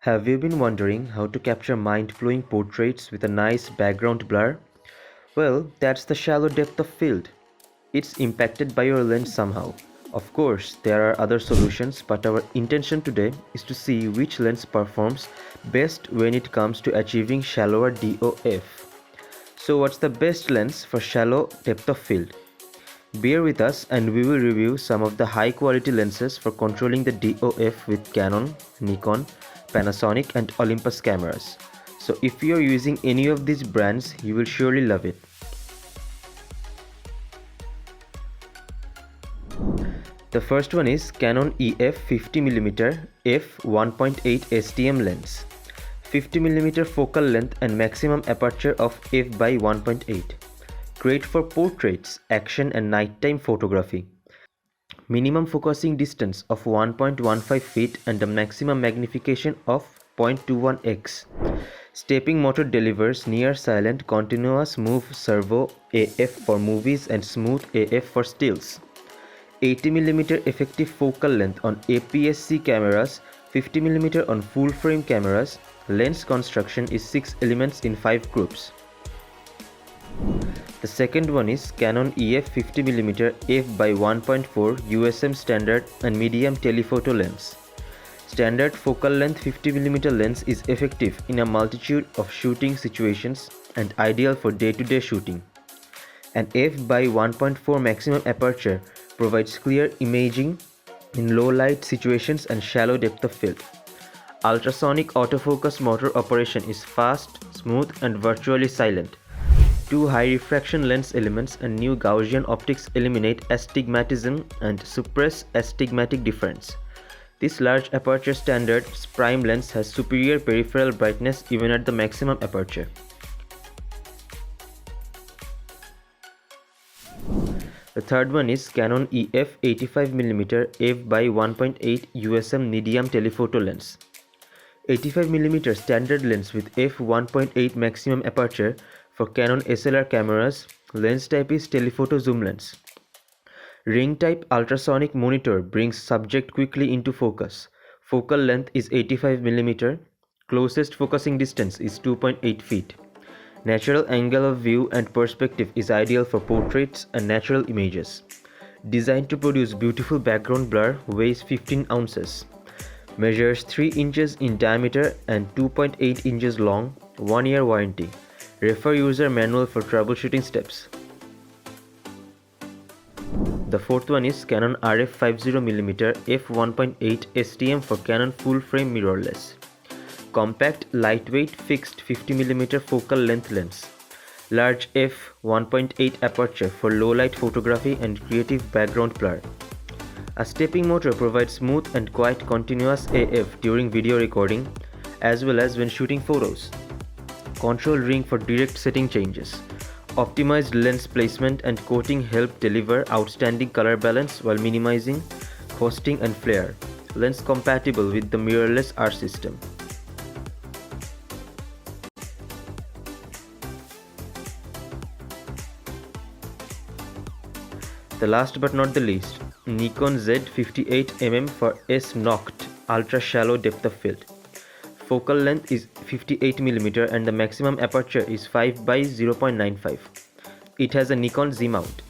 Have you been wondering how to capture mind-blowing portraits with a nice background blur? Well, that's the shallow depth of field. It's impacted by your lens somehow. Of course, there are other solutions, but our intention today is to see which lens performs best when it comes to achieving shallower DOF. So what's the best lens for shallow depth of field? Bear with us and we will review some of the high quality lenses for controlling the DOF with Canon, Nikon, Panasonic and Olympus cameras. So if you are using any of these brands, you will surely love it. The first one is Canon EF 50mm f1.8 STM lens. 50mm focal length and maximum aperture of f by 1.8. Great for portraits, action and nighttime photography. Minimum focusing distance of 1.15 feet and a maximum magnification of 0.21x. Stepping motor delivers near silent continuous move servo AF for movies and smooth AF for stills. 80mm effective focal length on APS-C cameras, 50mm on full frame cameras. Lens construction is 6 elements in 5 groups. The second one is Canon EF 50mm f by 1.4 USM standard and medium telephoto lens. Standard focal length 50mm lens is effective in a multitude of shooting situations and ideal for day-to-day shooting. An f by 1.4 maximum aperture provides clear imaging in low light situations and shallow depth of field. Ultrasonic autofocus motor operation is fast, smooth and virtually silent. Two high refraction lens elements and new Gaussian optics eliminate astigmatism and suppress astigmatic difference. This large aperture standard prime lens has superior peripheral brightness even at the maximum aperture. The third one is Canon EF 85mm f by 1.8 USM medium telephoto lens. 85mm standard lens with f1.8 maximum aperture for Canon SLR cameras. Lens type is telephoto zoom lens. Ring type ultrasonic monitor brings subject quickly into focus. Focal length is 85mm. Closest focusing distance is 2.8 feet. Natural angle of view and perspective is ideal for portraits and natural images. Designed to produce beautiful background blur, weighs 15 ounces. Measures 3 inches in diameter and 2.8 inches long. 1-year warranty. Refer user manual for troubleshooting steps. The fourth one is Canon RF 50mm f1.8 STM for Canon full frame mirrorless. Compact, lightweight, fixed 50mm focal length lens. Large f1.8 aperture for low light photography and creative background blur. A stepping motor provides smooth and quiet continuous AF during video recording as well as when shooting photos. Control ring for direct setting changes. Optimized lens placement and coating help deliver outstanding color balance while minimizing ghosting and flare. Lens compatible with the mirrorless R system. The last but not the least, Nikon Z58mm for S-Noct ultra shallow depth of field. Focal length is 58mm and the maximum aperture is 5 by 0.95. It has a Nikon Z mount.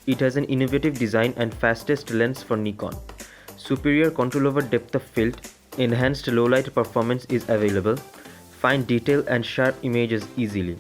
It has an innovative design and fastest lens for Nikon. Superior control over depth of field, enhanced low light performance is available. Find detail and sharp images easily.